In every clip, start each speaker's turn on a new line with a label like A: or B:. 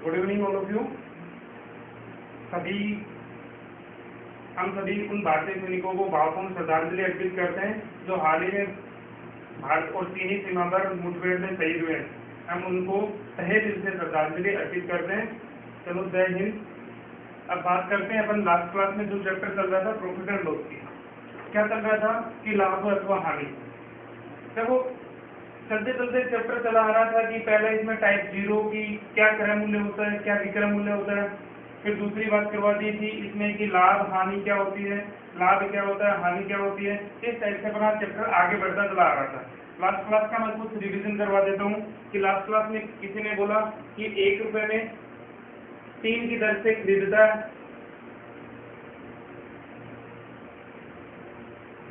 A: Good evening all of you. हम सभी उन भारतीय सैनिकों को भावपूर्ण श्रद्धांजलि अर्पित करते हैं जो हाल ही में भारत और चीनी सीमा पर मुठभेड़ में शहीद हुए हैं। हम उनको तहे दिल से श्रद्धांजलि अर्पित करते हैं। चलो जय हिंद। अब बात करते हैं अपन लास्ट क्लास में जो चैप्टर चल रहा था प्रॉफिट एंड लॉस की। क्या चल रहा था कि लाभ अथवा हानि। देखो चलते चलते चैप्टर चला आ रहा था कि पहले इसमें टाइप 0 की क्या क्रय मूल्य होता है, क्या विक्रय मूल्य होता है। फिर दूसरी बात करवा दी थी इसमें कि लाभ हानि क्या होती है, लाभ क्या होता है, हानि क्या होती है। इस टाइप से अपना चैप्टर आगे बढ़ता चला आ रहा था। लास्ट क्लास का मैं कुछ रिवीजन करवा देता हूँ कि लास्ट क्लास में किसी ने बोला कि 1 रुपए में 3 की दर से खरीदता है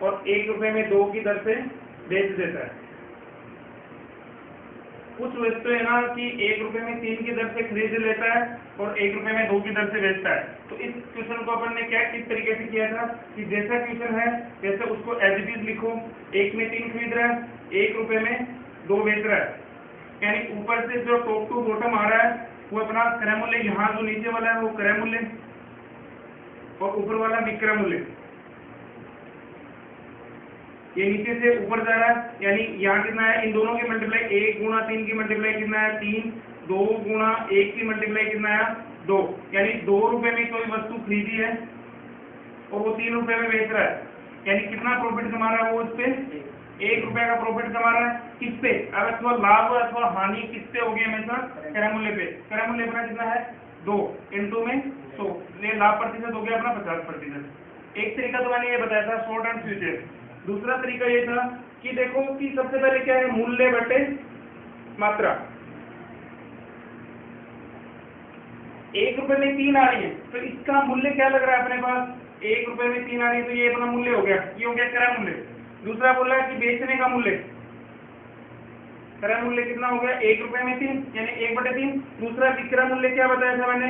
A: और 1 रुपए में 2 की दर से बेच देता है। कुछ वस्तु है ना कि 1 रुपए में 3 की दर से खरीद लेता है और 1 रुपए में 2 की दर से बेचता है। तो इस क्वेश्चन को अपन ने क्या किस तरीके से किया था कि जैसा क्वेश्चन है जैसे उसको एज इट इज लिखो। 1 में 3 खरीद रहा है, 1 रुपए में 2 बेच रहा है, यानी ऊपर से जो टॉप टू बॉटम आ रहा है वो अपना क्रय मूल्य, यहाँ जो नीचे वाला है वो क्रय मूल्य और ऊपर वाला विक्रय मूल्य। ये नीचे से ऊपर जा रहा है, यानी यहाँ कितना है, इन दोनों की मल्टीप्लाई 1 गुणा 3 की मल्टीप्लाई कितना है 3, 2 गुणा 1 की मल्टीप्लाई कितना है 2, यानी 2 रुपए में कोई वस्तु खरीदी है और वो 3 रुपए में बेच रहा है, यानी कितना प्रॉफिट कमा रहा है वो इस पे 1 रुपए का प्रॉफिट कमा रहा है। किस पे, अथवा लाभ अथवा हानि किस पे होगी, हमेशा क्रय मूल्य पे। क्रय मूल्य अपना कितना है 2 इंटू में 100, ये लाभ प्रतिशत हो गया अपना 50%। एक तरीका तो मैंने ये बताया था शॉर्ट एंड फ्यूचर। दूसरा तरीका ये था कि देखो कि सबसे पहले क्या है, मूल्य बटे मात्रा। 1 रुपए में 3 आ रही है तो इसका मूल्य क्या लग रहा है अपने पास, 1 रुपए में 3 आ रही है तो ये अपना मूल्य हो गया, ये हो गया क्रय मूल्य। दूसरा बोला कि बेचने का मूल्य, क्रय मूल्य कितना हो गया 1 रुपए में 3 यानी 1/3। दूसरा विक्रय मूल्य क्या बताया था मैंने,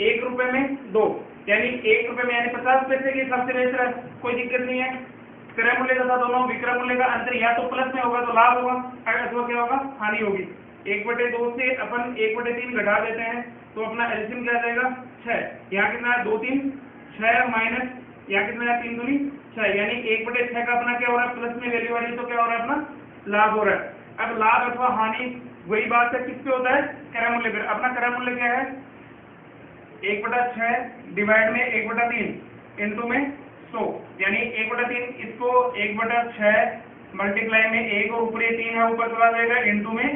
A: 1 रुपए में 2 यानी 1 रुपए में यानी 50 पैसे के हिसाब से बेच रहा है, कोई दिक्कत नहीं है। क्रय मूल्य का था दोनों, विक्रय मूल्य का अंतर या तो प्लस में होगा तो लाभ होगा, अथवा क्या होगा हानि होगी। 1/2 से अपन 1/3 घटा देते हैं तो अपना एलसीएम क्या आ जाएगा 6। यहाँ कितना है 2 3 6 माइनस यहाँ कितना है 3 दूनी 6, यानी 1/6 का अपना क्या हो रहा है प्लस में वैल्यू आ रही है तो क्या हो रहा है अपना लाभ हो रहा है। अब लाभ अथवा हानि वही बात है, किस पे होता है क्रय मूल्य पे। अपना क्रय मूल्य क्या है 1/6 डिवाइड में 1/3 इंटू में 100, यानी 1/3 इसको 1/6 मल्टीप्लाई में 1 और ऊपर 3 है ऊपर चला जाएगा इंटू में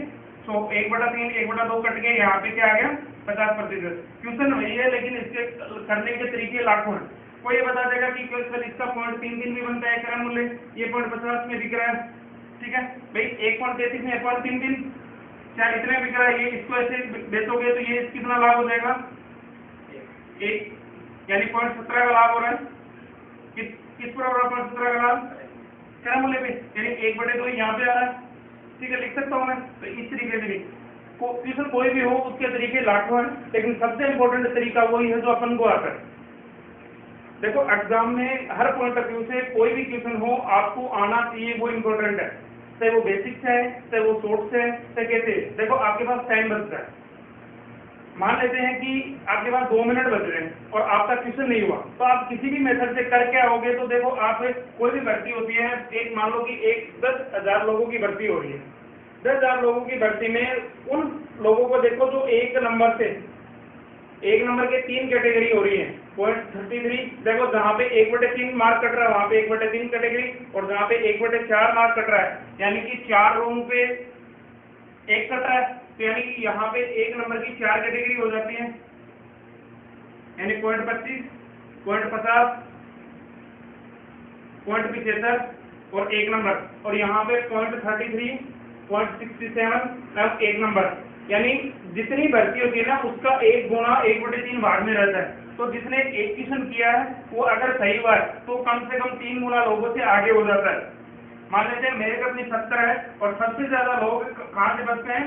A: 100। 1/3 1/2 कट के यहाँ पे क्या आ गया 50%। क्वेश्चन वही है लेकिन इसके करने के तरीके लाखों हैं। कोई ये बता देगा कि क्वेश्चन इसका 0.33 भी बनता है क्रय मूल्य, ये 0.50 में बिक रहा है, ठीक है भाई 1.33 में 0.33 क्या इतने बिक रहा है, ये इसको ऐसे बेचोगे तो ये कितना लाभ हो जाएगा 1, यानी 0.17 का लाभ हो रहा है। किस पर हो रहा है 0.17 का लाभ क्रय मूल्य पे, यानी 1/2 यहाँ पे आ रहा है, ठीक है लिख सकता हूँ मैं। तो इस तरीके से क्वेश्चन कोई भी हो उसके तरीके लाखों हैं, लेकिन सबसे इम्पोर्टेंट तरीका वही है जो अपन को आता है। देखो एग्जाम में हर पॉइंट ऑफ व्यू से कोई भी क्वेश्चन हो आपको आना चाहिए, वो इम्पोर्टेंट है, चाहे वो बेसिक्स है चाहे वो शॉर्ट्स है चाहे कैसे। देखो आपके पास टाइम बचता है, मान लेते हैं कि आपके पास 2 मिनट बच रहे हैं और आपका क्वेश्चन नहीं हुआ तो आप किसी भी मेथड से करके आओगे। तो देखो आप कोई भी भर्ती होती है, एक मान लो कि 10,000 लोगों की भर्ती हो रही है, 10,000 लोगों की भर्ती में उन लोगों को देखो जो 1 नंबर से 1 नंबर के 3 कैटेगरी हो रही है 0.33। देखो जहाँ पे 1/3 मार्क कट रहा है वहां पे 1/3 कैटेगरी, और जहाँ पे 1/4 मार्क कट रहा है यानी कि 4 रो पे 1 कट रहा है, तो यानी कि यहाँ पे 1 नंबर की 4 कैटेगरी हो जाती है, यानी 0.25 0.50 0.75 और 1 नंबर, और यहाँ पे 0.33 0.67 और 1 नंबर, यानी जितनी भर्ती होती है ना उसका 1 गुणा 1/3 भाग में रहता है। तो जिसने एक क्वेश्चन किया है वो अगर सही हुआ है तो कम से कम 3 गुना लोगों से आगे हो जाता है। मान लेते हैं मेरे अपनी 70 है और सबसे ज्यादा लोग कहाँ से बचते हैं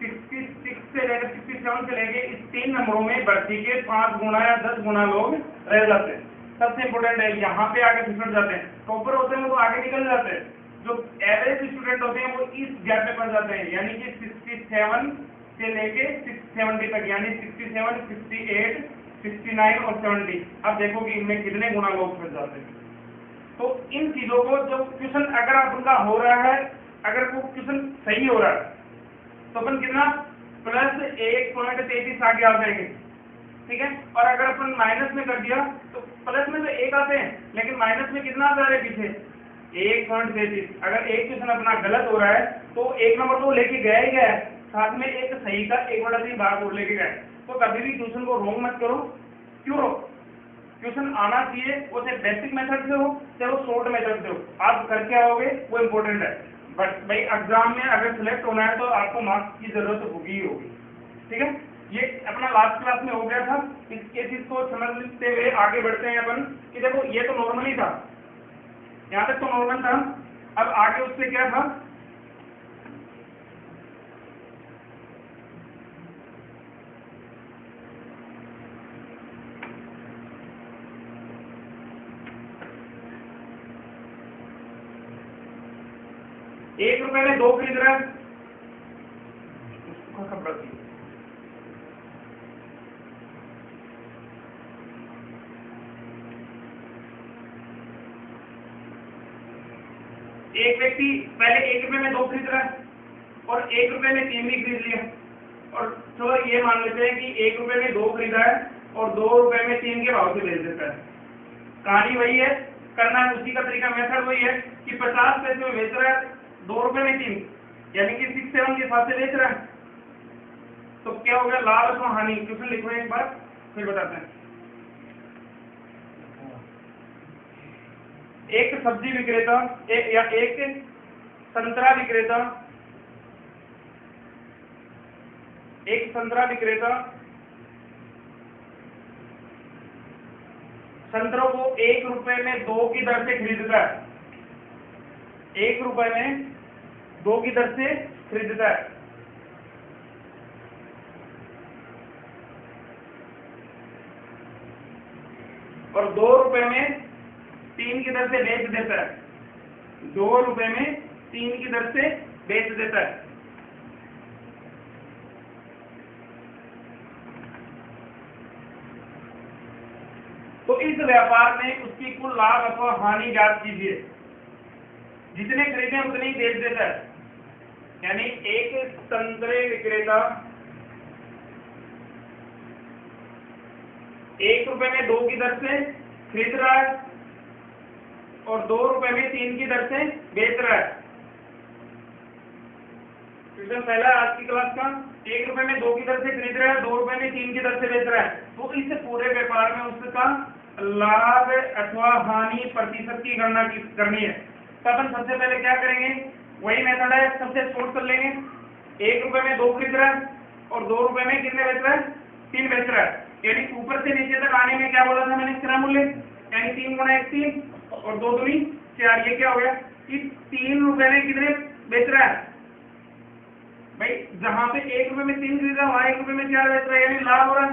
A: 66 से लेकर 67 से लेके इस 3 नंबरों में भर्ती के 5 गुना या 10 गुना लोग रह जाते हैं। सबसे इंपोर्टेंट है यहाँ पे आगे फिसट जाते हैं, टॉपर होते हैं वो आगे निकल जाते हैं, जो एवरेज स्टूडेंट होते हैं वो इस गैप में पड़ जाते हैं, यानी कि 67 से लेके 70 तक, यानी 67, 68, 69 और 70। अब देखो कि इनमें कितने गुणा लोग फंस जाते हैं। तो इन चीजों को जब क्वेश्चन अगर आपका हो रहा है, अगर वो क्वेश्चन सही हो रहा है तो अपन कितना प्लस 1.33 आगे आ जाएंगे, ठीक है। और अगर अपन माइनस में कर दिया तो प्लस में तो 1 आते हैं, लेकिन माइनस में कितना आता है पीछे 1.33। अगर एक क्वेश्चन अपना गलत हो रहा है तो 1 नंबर तो लेके गया ही गया है, साथ में एक सही का 1/3 भाग और लेके गए। तो कभी भी क्वेश्चन को रोंग मत करो। क्यों रो, क्वेश्चन आना चाहिए, वो चाहे बेसिक मेथड से हो चाहे वो शॉर्ट मेथड से हो, आप करके आओगे वो इम्पोर्टेंट है। बट भाई एग्जाम में अगर सिलेक्ट होना है तो आपको मार्क्स की जरूरत होगी ही होगी, ठीक है। ये अपना लास्ट क्लास में हो गया था, इसके चीज को समझते हुए आगे बढ़ते हैं अपन कि देखो ये तो नॉर्मल ही था, यहाँ तक तो नॉर्मल था। अब आगे उससे क्या था, ₹1 में 2 खरीद रहा है, एक व्यक्ति पहले ₹1 में 2 खरीद रहा है और ₹1 में 3 भी खरीद लिया, और चलो ये मान लेते हैं कि ₹1 में 2 खरीदा है और ₹2 में 3 के भाव से बेच देता है। कहानी वही है, करना है उसी का तरीका, मेथड वही है कि 50 पैसे में बेच रहा है, ₹2 में 3, यानी कि 6-7 के हिसाब से बेच रहा है। तो क्या हो गया, लाभ अथवा हानि। क्वेश्चन लिखो एक बार फिर बताते हैं। एक सब्जी विक्रेता या एक संतरा विक्रेता, एक संतरा विक्रेता संतरों को ₹1 में 2 की दर से खरीदता है, ₹1 में 2 की दर से खरीदता है। और ₹2 में 3 की दर से बेच देता है, ₹2 में 3 की दर से बेच देता है। तो इस व्यापार में उसकी कुल लाभ अथवा हानि ज्ञात कीजिए। जितने खरीदे उतने ही बेच देता है, यानी एक संतरे विक्रेता ₹1 में 2 की दर से खरीद रहा है और ₹2 में 3 की दर से बेच रहा है। क्वेश्चन पहला आज की क्लास का, ₹1 में 2 की दर से खरीद रहा है, ₹2 में 3 की दर से बेच रहा है। तो इस पूरे व्यापार में उसका लाभ अथवा हानि प्रतिशत की गणना करनी है। तो अपन सबसे पहले क्या करेंगे, वही मेथड है, सबसे शॉर्ट कर लेंगे। ₹1 में 2 खरीद रहा है और ₹2 में कितने बेच रहा है, 3 बेच रहा है, यानी ऊपर से नीचे तक आने में क्या बोला था मैंने, क्रम मूल्य, यानी 3 गुणा 1 3 और 2 दूनी 4। ये क्या हो गया कि ₹3 में कितने बेच रहा है भाई, जहां पे ₹1 में 3 खरीद रहा है वहां ₹1 में 4 बेच रहा है, यानी लाभ हो रहा है।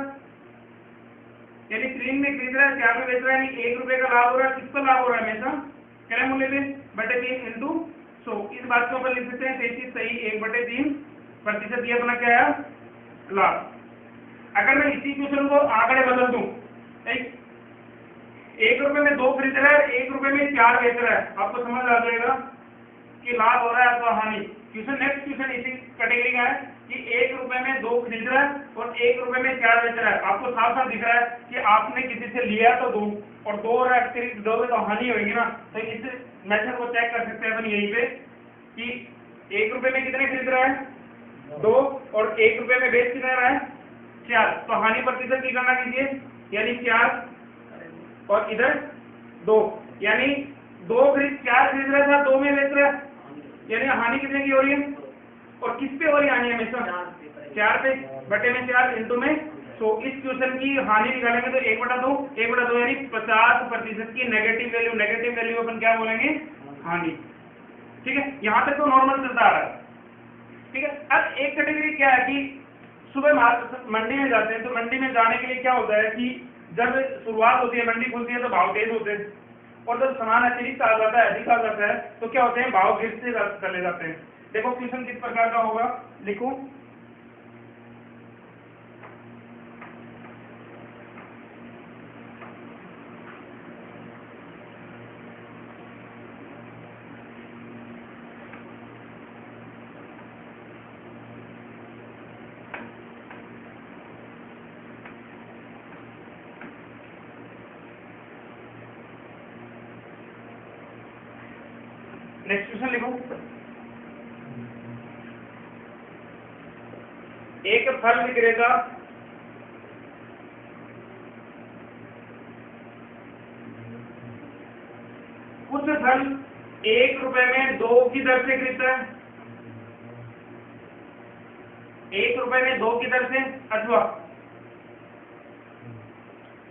A: यानी 3 में खरीद रहा है, 4 में बेच रहा है, यानी ₹1 का लाभ हो रहा है। किसका लाभ हो रहा है हमेशा, क्रय मूल्य पे बटे 3 इंटू 100। इस बात को अपन लिख सकते हैं 33 सही 1/3%। ये अपना क्या है, लाभ। अगर मैं इसी क्वेश्चन को आंकड़े बदल दूं, ₹1 में 2 खरीद रहा है, ₹1 में 4 बेच रहा है, आपको समझ आ जाएगा कि लाभ हो रहा है अथवा हानि। क्वेश्चन नेक्स्ट क्वेश्चन इसी कैटेगरी का है कि ₹1 में 2 खरीद रहा है और ₹1 में 4 बेच रहा है। आपको साफ साफ दिख रहा है कि आपने किसी से लिया तो 2 और 2 और अतिरिक्त 2 में तो हानि होगी ना। तो इस मेथड को चेक कर सकते हैं अपन यहीं पे कि ₹1 में कितने खरीद रहा है, 2, और ₹1 में बेच कितना रहा है, 4। तो हानि प्रतिशत की गणना कीजिए, यानी 4 और इधर 2, यानी 4 खरीद रहा था, 2 में बेच रहा है, यानी हानि कितने की हो रही है, और किस पे हो रही है हानि, हमेशा 4 पे बटे में 4 इंटू में 100। इस क्वेश्चन की हानि निकालेंगे तो 1/2 यानी 50% की नेगेटिव वैल्यू अपन क्या बोलेंगे, हानि। ठीक है, यहाँ तक तो नॉर्मल चलता आ रहा है। ठीक है, अब एक कैटेगरी क्या है कि सुबह मंडी में जाते हैं, तो मंडी में जाने के लिए क्या होता है कि जब शुरुआत होती है, मंडी खुलती है तो भाव तेज होते हैं, और जब सामान अतिरिक्त आ जाता है, अधिक आ जाता है, तो क्या होते हैं, भाव गिरते चले जाते हैं। देखो क्वेश्चन किस प्रकार का होगा, लिखो नेक्स्ट क्वेश्चन लिखो। एक फल विक्रेता कुछ फल 1 रुपए में 2 की दर से खरीदता है, 1 रुपए में 2 की दर से, अथवा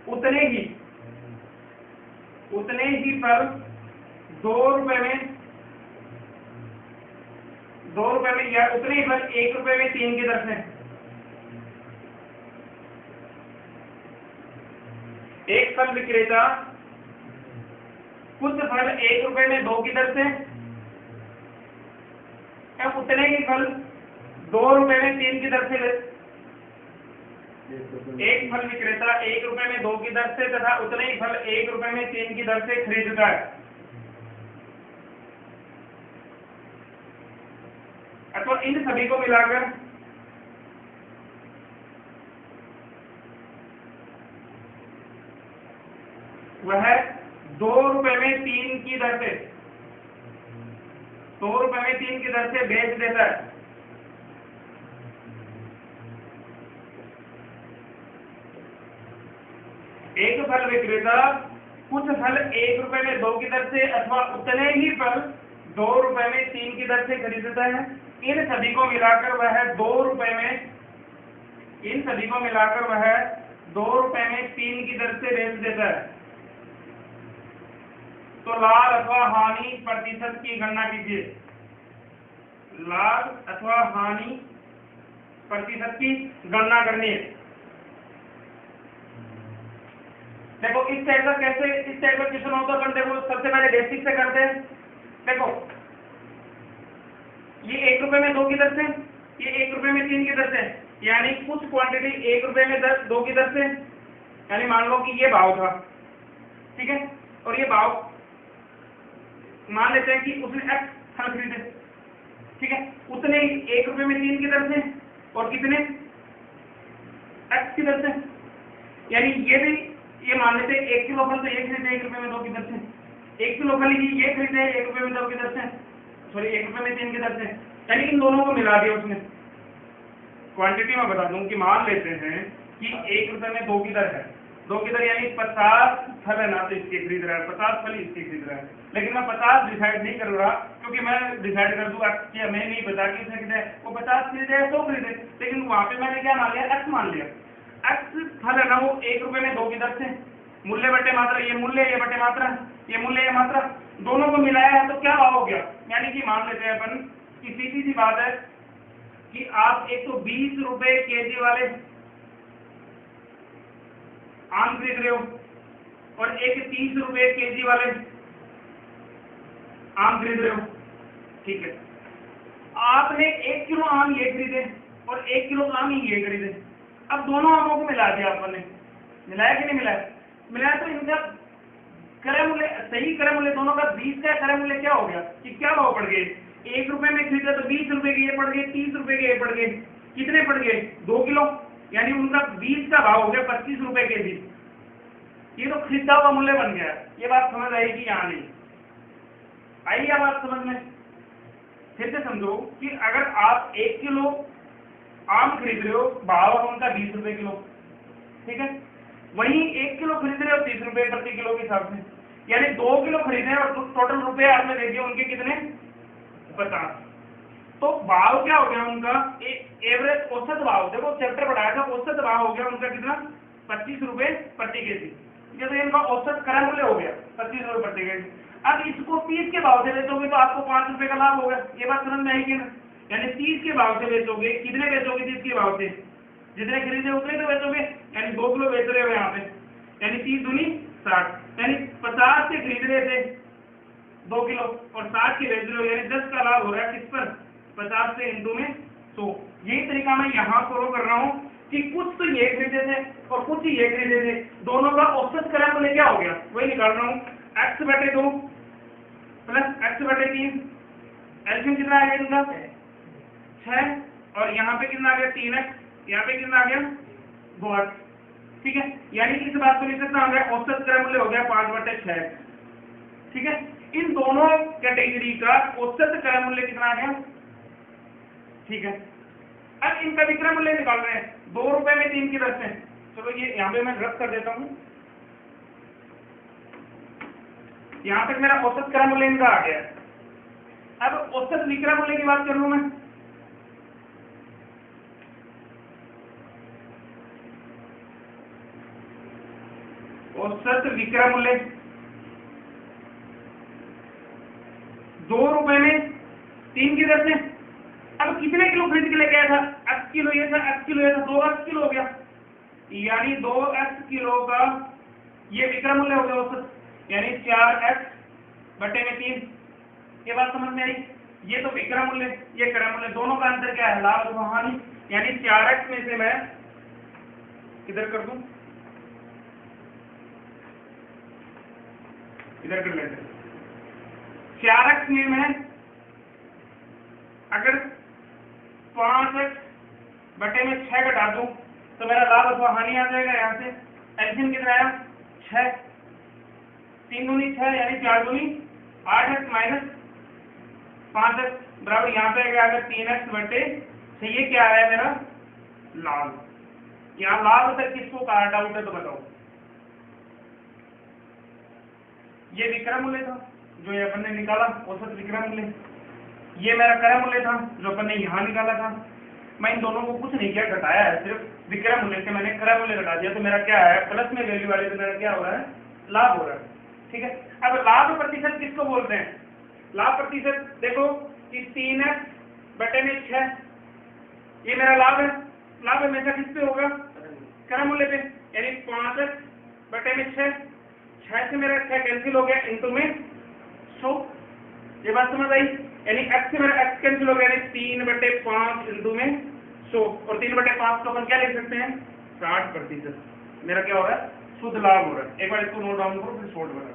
A: उतने ही फल 2 रुपए में या उतने ही फल 1 रुपए में 3 की दर से। एक फल विक्रेता कुछ फल 1 रुपए में 2 की दर से या उतने ही फल 2 रुपए में 3 की दर से एक फल विक्रेता 1 रुपए में 2 की दर से तथा उतने ही फल 1 रुपए में 3 की दर से खरीदता है, अथवा इन सभी को मिलाकर वह 2 रुपए में 3 की दर से 2 रुपए में 3 की दर से बेच देता है। एक फल विक्रेता कुछ फल 1 रुपए में 2 की दर से अथवा उतने ही फल 2 रुपए में 3 की दर से खरीदता है। इन सभी को मिलाकर वह 2 रुपए में 3 की दर से बेच देता है। तो लाभ अथवा हानि प्रतिशत की गणना कीजिए। लाभ अथवा हानि प्रतिशत की गणना करनी है। देखो इस टाइप का क्वेश्चन होता है, देखो सबसे पहले बेसिक से करते हैं। देखो ये 1 रुपए में 2 की दर से, ये 1 रुपए में 3 की दर से, यानी कुछ क्वांटिटी 1 रुपए में 2 की दर से, यानी मान लो कि ये भाव था, ठीक है, और ये भाव मान लेते हैं कि उसने x फल खरीदे, ठीक है, उतने 1 रुपए में 3 की दर से और कितने x की दर से, यानी ये मान लेते हैं 1 किलो फल तो ये खरीदे 1 रुपए में 2 की दर से, 1 किलो फल ये खरीदे 1 रुपए में 2 की दर से, सॉरी 1 रुपए में 3 की दर से, यानी इन दोनों को मिला दिया उसने। क्वांटिटी में बता दूं कि मान लेते हैं कि 1 रुपए में 2 की दर है, 2 की दर यानी 50 फल है ना, तो इसके खरीद रहा है, 50 फल इसके खरीद रहा है, लेकिन मैं 50 डिसाइड नहीं कर रहा, क्योंकि मैं डिसाइड कर दूंगा कि हमें नहीं पता कि उसने खरीदा है, वो 50 खरीदे तो खरीदे, लेकिन वहां पे मैंने क्या मान लिया, x मान लिया। x फल है ना वो 1 रुपए में 2 की दर से, मूल्य बटे मात्रा, ये मूल्य ये बटे मात्रा, ये मूल्य ये मात्रा, दोनों को मिलाया है तो क्या भाव हो गया, यानी कि मान लेते हैं अपन कि सीधी सी बात है कि आप एक तो 20 रुपए केजी वाले आम खरीद रहे हो और एक 30 रुपए केजी वाले आम खरीद रहे हो, ठीक है, आपने 1 किलो आम ये खरीदे और 1 किलो आम ही ये खरीदे। अब दोनों आमों को मिला दिया आपने, मिलाया कि नहीं मिलाया, मिलाया तो इनका क्रय मूल्य, सही क्रय मूल्य दोनों का 20 का क्रय मूल्य क्या हो गया कि क्या भाव पड़ गए, 1 रुपए में खरीदा तो 20 रुपए के ये पड़ गए, 30 रुपए के ये पड़ गए, कितने पड़ गए 2 किलो, यानी उनका 20 का भाव हो गया 25 रुपए केजी। ये तो खरीदा हुआ मूल्य बन गया। ये बात समझ आई कि यहाँ नहीं आई, या बात समझ में? फिर से समझो कि अगर आप 1 किलो आम खरीद रहे हो, भाव उनका 20 रुपए किलो, ठीक है, वहीं 1 किलो खरीद रहे हो 30 रुपए प्रति किलो के हिसाब से, यानी 2 किलो खरीदे और टोटल रुपए आपने दे दिए उनके कितने 50। तो भाव क्या हो गया उनका, एवरेज औसत भाव, देखो चैप्टर पढ़ाया था, औसत भाव हो गया उनका कितना 25 रुपए प्रति केजी, ये तो इनका औसत क्रय मूल्य हो गया 25 रुपए प्रति केजी। अब इसको 30 के भाव से बेचोगे तो आपको 5 रुपए का लाभ होगा, ये बात समझ में आएगी ना, यानी 30 के भाव से बेचोगे, कितने बेचोगे 30 के भाव से, जितने खरीदे उतने तो बेचोगे, यानी 2 किलो बेच रहे हो यहाँ पे, यानी 30 दूनी 60, यानी 50 से खरीद रहे थे 2 किलो और 60 के बेच रहे हो, यानी 10 का लाभ हो रहा है किस पर, 50 से इंटू में 100। यही तरीका मैं यहाँ फॉलो कर रहा हूँ कि कुछ तो ये खरीदे थे और कुछ ही ये खरीदे थे, दोनों का औसत क्रय मूल्य क्या हो गया वही निकाल रहा हूँ, x/2 प्लस x/3, एलसीएम कितना आ गया इनका 6, और यहाँ पे कितना आ गया 3x, यहाँ पे कितना आ गया 2x, ठीक है, यानी इस बात को लिख सकता हूँ औसत क्रय मूल्य हो गया 5/6, ठीक है। इन दोनों कैटेगरी का औसत क्रय मूल्य कितना आ गया? ठीक है, अब इनका विक्रय मूल्य निकाल रहे हैं 2 रुपए में 3 की दर से। चलो ये यहां पे मैं रद्द कर देता हूं, यहां तक मेरा औसत क्रय मूल्य इनका आ गया। अब औसत विक्रय मूल्य की बात कर लूं मैं, औसत विक्रय मूल्य 2 रुपए में 3 की दर से। अब कितने किलो खरीद के लेके आया था? 80 किलो ये था, 80 किलो ये था, 2x किलो हो गया, यानी 2x किलो का ये विक्रय मूल्य हो गया औसत, यानी 4x बटे में 3। ये बात समझ में आई? ये तो विक्रय मूल्य, ये क्रय मूल्य, दोनों का अंतर क्या है? लाभ अथवा हानि। यानी 4x में से मैं इधर कर दूं, इधर कर लेते हैं। 4x में मैं अगर 5x बटे में 6 घटा दूं तो मेरा लाभ अथवा हानि आ जाएगा। यहाँ से एलसीएम कितना आया? 6, 3 दूनी 6 यानी 4 दूनी 8x माइनस 5x बराबर यहाँ पे अगर 3x बटे तो ये क्या आया मेरा? लाभ। यहाँ लाभ तक किसको कहा? डाउट है तो बताओ। ये विक्रय मूल्य था जो ये अपन ने निकाला, औसत विक्रय मूल्य। ये मेरा क्रय मूल्य था जो अपन ने यहाँ निकाला था। मैं इन दोनों को कुछ नहीं किया, घटाया है, सिर्फ विक्रय मूल्य से मैंने क्रय मूल्य घटा दिया, तो मेरा क्या है? प्लस में वैल्यू वाले तो मेरा क्या हो रहा है? लाभ हो रहा है। ठीक है, अब लाभ प्रतिशत किसको बोलते हैं? लाभ प्रतिशत देखो कि 3x बटे में 6 ये मेरा लाभ है। लाभ हमेशा किस पे होगा? क्रय मूल्य पे, यानी 5x बटे में 6 से मेरा 6 कैंसिल हो गया, इंटू में 100। ये बात समझ आई? यानी x से मेरा x कैंसिल हो गया, यानी 3/5 इंटू में 100, और 3/5 को अपन क्या लिख सकते हैं? 60%। मेरा क्या हो रहा है? शुद्ध लाभ हो रहा है। एक बार इसको नोट डाउन करो, फिर सोल्व करो।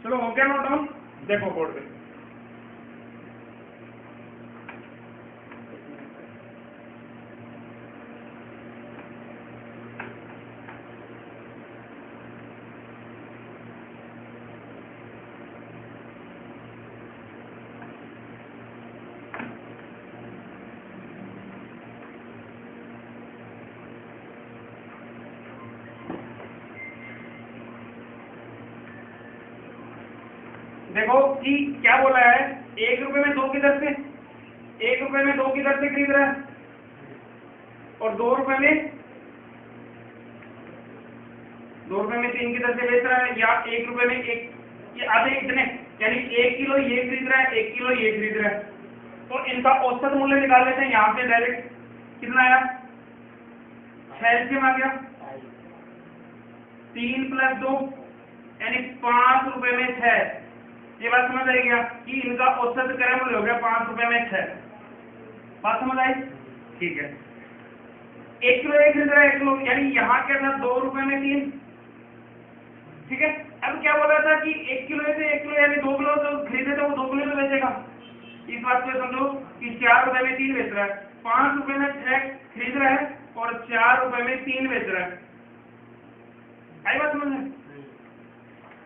A: चलो हो गया नोट डाउन, देखो बोर्ड पे। देखो कि क्या बोला है? 1 रुपए में 2 की दर से, 1 रुपए में 2 की दर से खरीद रहा है, और 2 रुपए में 3 की दर से बेच रहा है, या 1 रुपए में 1, ये आधे इतने, यानी 1 किलो ये खरीद रहा है, 1 किलो ये खरीद रहा है। तो इनका औसत मूल्य निकाल लेते हैं। यहाँ पे डायरेक्ट कितना आया? 6 एलसीएम आ गया, 3 + 2 यानी 5 रुपए में 6। ये बात समझ आई क्या कि इनका औसत क्रय मूल्य हो गया 5 रुपए में 6। बात समझ आई? ठीक है, 1 किलो एक खरीद रहा है, 1 किलो, यानी यहाँ क्या था? 2 रुपए में 3। ठीक है, अब क्या बोला था कि 1 किलो से 1 किलो यानी 2 किलो तो खरीदे तो वो 2 किलो तो बेचेगा। इस बात को समझो कि 4 रुपए में 3 बेच रहा है, 5 रुपए में 6 खरीद रहा है और 4 रुपए में 3 बेच रहा है। आई बात समझ में?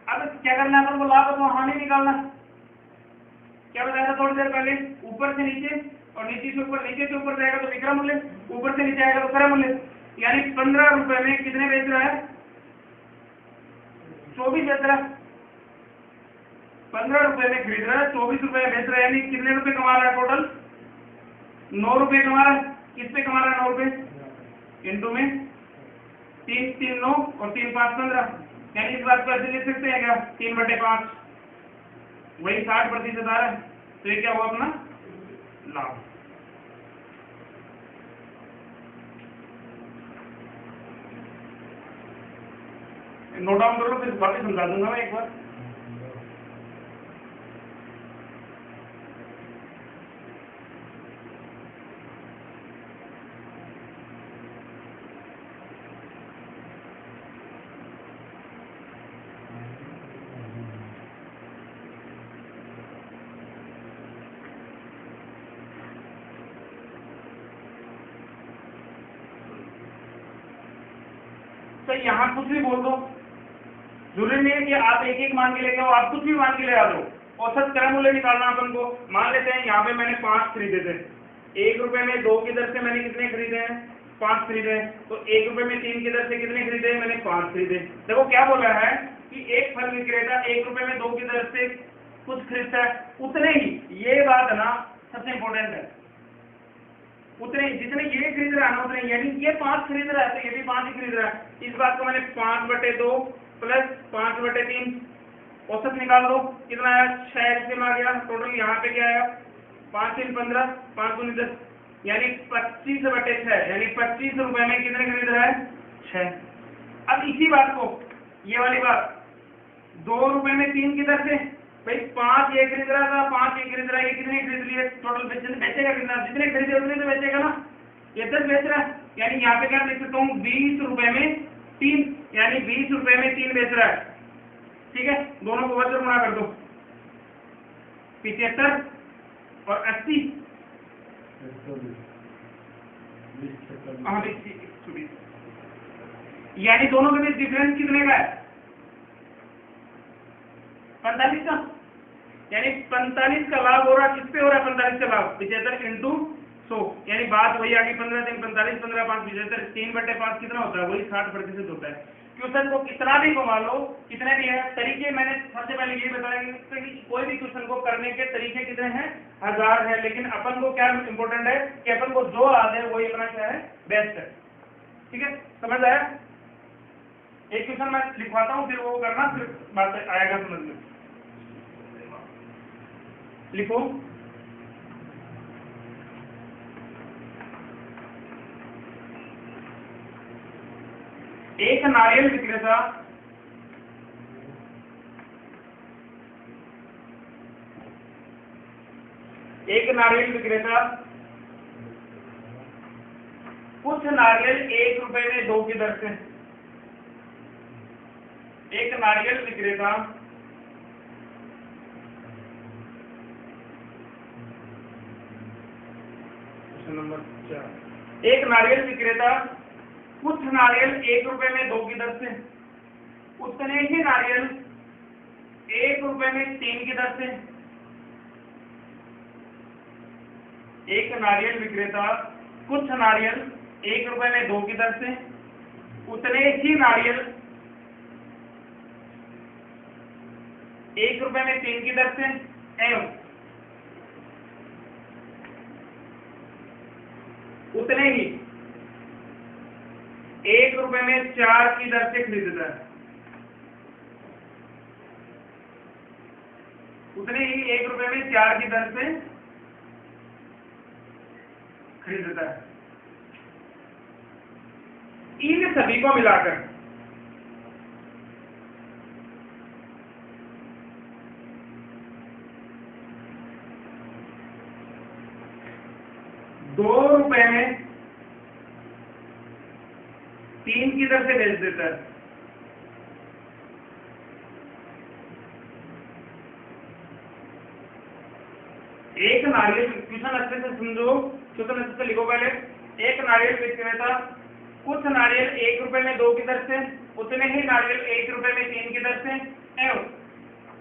A: अब क्या करना है अपन को? लाभ अथवा हानि निकालना। क्या बताया था थोड़ी देर पहले? ऊपर से नीचे और नीचे से ऊपर, नीचे से ऊपर जाएगा तो विक्रय मूल्य, ऊपर से नीचे आएगा तो क्रय मूल्य। यानी 15 रुपए में कितने बेच रहा है? 24 बेच रहा है। 15 रुपए में खरीद रहा है, 24 रुपए में बेच रहा है, यानी कितने रुपए कमा रहा है? टोटल 9 रुपए कमा रहा है। किस पे कमा रहा है? 9 रुपए इंटू में 3 3 9 और 3 5 15, यानी इस बात को ऐसे लिख सकते हैं क्या? 3/5 वही 60% आ रहा है। तो ये क्या हुआ? अपना लाभ। नोट डाउन कर लो, फिर वापस समझा दूंगा मैं एक बार। तो यहाँ कुछ भी बोल दो, जरूरी नहीं है कि आप एक एक मान के लेके आओ, आप कुछ भी मान के ले आ दो। औसत क्रय मूल्य निकालना अपन को, मान लेते हैं यहाँ पे मैंने 5 खरीदे थे, 1 रुपए में 2 की दर से मैंने कितने खरीदे हैं, 5 खरीदे हैं। तो 1 रुपए में 3 की दर से कितने खरीदे हैं, मैंने 5 खरीदे। देखो क्या बोला है कि एक फल विक्रेता 1 रुपए में 2 की दर से कुछ खरीदता है, उतने ही, ये बात ना सबसे इंपॉर्टेंट है, उतने जितने ये खरीद रहा है ना उतने, यानी ये 5 खरीद रहा है तो ये भी 5 ही खरीद रहा है। इस बात को मैंने 5/2 प्लस 5/3 औसत निकाल दो, कितना आया, 6 में आ गया। टोटल यहाँ पे क्या आया, 5×3 15, 5×10, यानी 25/6, यानी 25 रुपए में कितने खरीद रहा है, 6। अब इसी बात को, ये वाली बात, 2 रुपए में 3 की दर से, भाई 5 ये खरीद रहा था, 5 ये खरीद रहा है, ये कितने खरीद लिए, टोटल बेचेगा कितना, जितने खरीदे उतने तो बेचेगा ना, ये 10 बेच रहा है, यानी यहाँ पे क्या लिख सकता हूँ, 20 रुपए में 3, यानी 20 रुपए में 3 बेच रहा है। ठीक है, दोनों को वजन गुणा कर दो, 75 और 80, हाँ 20, यानी दोनों के बीच डिफरेंस कितने का है, 45 का, यानी 45 का लाभ हो रहा, किस पे हो रहा है 45 का लाभ, 75 इंटू 100, यानी बात वही आ गई, 15×3 45, 15×5 75, 3/5 कितना होता है, वही 60% होता है। क्वेश्चन को कितना भी घुमा लो, कितने भी है तरीके, मैंने सबसे पहले ये बताया कि कोई भी क्वेश्चन को करने के तरीके कितने हैं, 1000 है, लेकिन अपन को क्या इंपॉर्टेंट है कि अपन को जो आ जाए वही अपना क्या है, बेस्ट है। ठीक है, समझ आया। एक क्वेश्चन मैं लिखवाता हूँ, फिर वो करना, फिर बात आएगा समझ में। लिखो, एक नारियल विक्रेता कुछ नारियल 1 रुपए में 2 की दर से, एक नारियल विक्रेता नंबर 4, एक नारियल विक्रेता कुछ नारियल 1 रुपए में 2 की दर से, उतने ही नारियल 1 रुपए में 3 की दर से, एक नारियल विक्रेता कुछ नारियल 1 रुपए में 2 की दर से, उतने ही नारियल 1 रुपए में 3 की दर से एवं उतने ही 1 रुपए में 4 की दर से खरीदता है, उतने ही 1 रुपए में 4 की दर से खरीदता है। इन सभी को मिलाकर ₹2 में 3 की दर से बेच देता है। एक नारियल, क्वेश्चन अच्छे से समझो, क्वेश्चन अच्छे से लिखो पहले। एक नारियल विक्रेता कुछ नारियल 1 रुपए में 2 की दर से, उतने ही नारियल 1 रुपए में 3 की दर से एवं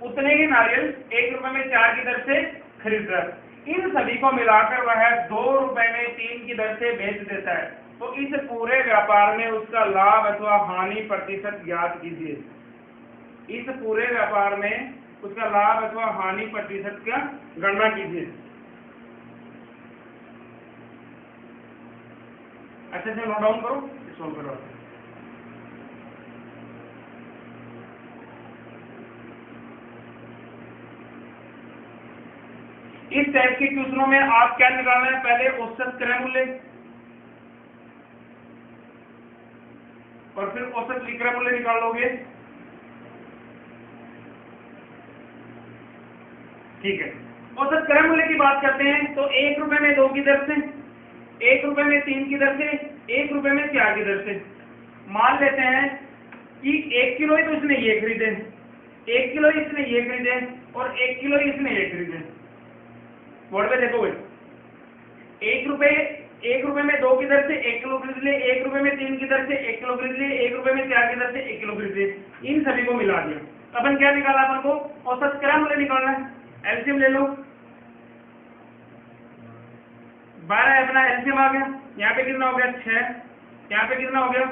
A: उतने ही नारियल 1 रुपए में 4 की दर से खरीद रहा है। इन सभी को मिलाकर वह 2 रुपए में 3 की दर से बेच देता है। तो इस पूरे व्यापार में उसका लाभ अथवा हानि प्रतिशत ज्ञात कीजिए। इस पूरे व्यापार में उसका लाभ अथवा हानि प्रतिशत का गणना कीजिए। अच्छे से नोट डाउन करो, सॉल्व करो। इस टाइप के क्वेश्चनों में आप क्या निकालना है, पहले औसत क्रय मूल्य और फिर औसत विक्रय मूल्य निकाल लोगे। ठीक है, औसत क्रय मूल्य की बात करते हैं तो 1 रुपए में 2 की दर से, 1 रुपए में 3 की दर से, 1 रुपए में 4 की दर से। मान लेते हैं कि 1 किलो ही तो इसने ये खरीदे, 1 किलो ही इसने ये खरीदे और 1 किलो ही इसने ये खरीदे। बोर्ड पे देखो, 1 रुपए में 2 की दर से 1 किलो खरीद लिए, 1 रुपए में 3 की दर से 1 किलो खरीद लिए, 1 रुपए में 4 की दर से 1 किलो खरीद लिए। इन सभी को मिला दिया, अपन क्या निकाला, अपन को औसत क्रय मूल्य निकालना है। एलसीएम ले लो, 12 अपना एलसीएम आ गया। यहाँ पे कितना हो गया 6, यहाँ पे कितना हो गया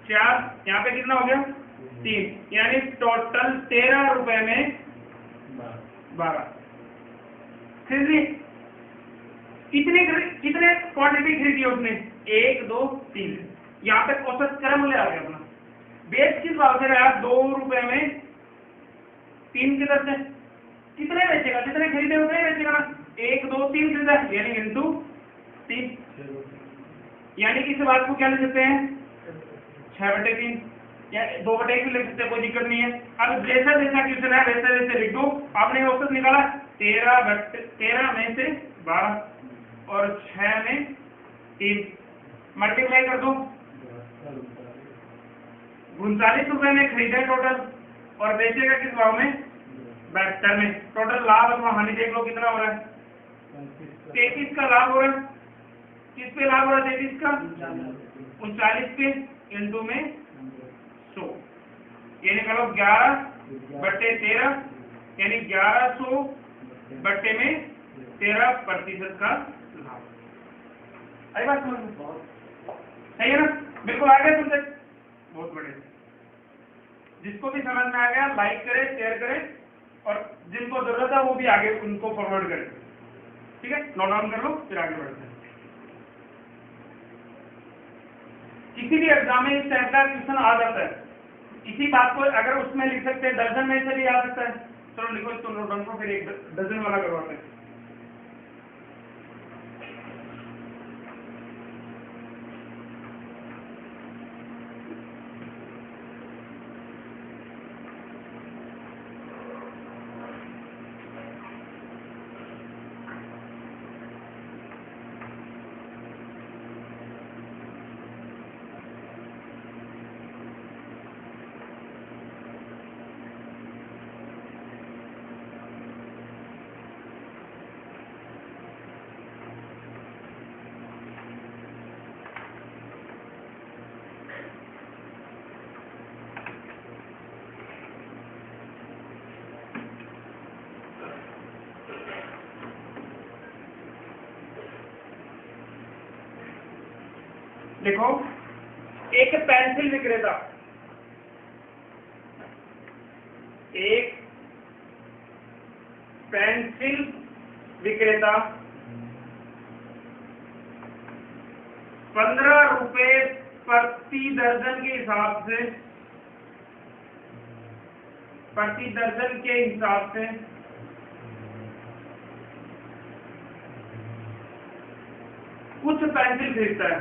A: 4, यहाँ पे कितना हो गया 3, यानी टोटल 13 रुपए में 12 खरीद ली। कितने क्वांटिटी खरीदी उसने, 1 2 3। यहाँ पे औसत क्रय मूल्य आ गया अपना। बेच किस भाव से रहा, 2 रुपए में 3 की दर से। कितने बेचेगा, जितने खरीदे उतने बेचेगा ना, 1 2 3 खरीदा यानी इंटू 3, यानी इस बात को क्या लिख सकते हैं 6/3 या 2/1 भी लिख सकते हैं, कोई दिक्कत नहीं है। अब जैसा जैसा क्वेश्चन है वैसे वैसे लिख दो। आपने औसत निकाला 13 में से 12 और 6 में 3, मल्टीप्लाई कर दो, 39 रुपए में खरीदे टोटल और बेचेगा किस भाव में 72 में। टोटल लाभ अथवा हानि देख लो कितना हो रहा है, 33 का लाभ हो रहा है। किस पे लाभ हो रहा है 33 का, 39 पे इंटू में 100, ये निकालो 11/13 यानी 1100 में 13% का लाभ। आई बात समझ में, सही है ना, बिल्कुल आ गया तुमसे, बहुत बढ़िया। जिसको भी समझ में आ गया लाइक करें, शेयर करें और जिनको जरूरत है वो भी आगे उनको फॉरवर्ड करें। ठीक है, नोट डाउन कर लो फिर आगे बढ़ते हैं। किसी भी एग्जाम में इस टाइप का क्वेश्चन आ जाता है, इसी बात को अगर उसमें लिख सकते हैं, दर्जन में से भी आ सकता है। चलो लिखो इसको, नोट डाउन करो, फिर एक डजन वाला करवाते हैं। देखो, एक पेंसिल विक्रेता, एक पेंसिल विक्रेता 15 रुपए प्रति दर्जन के हिसाब से, प्रति दर्जन के हिसाब से कुछ पेंसिल खरीदता है।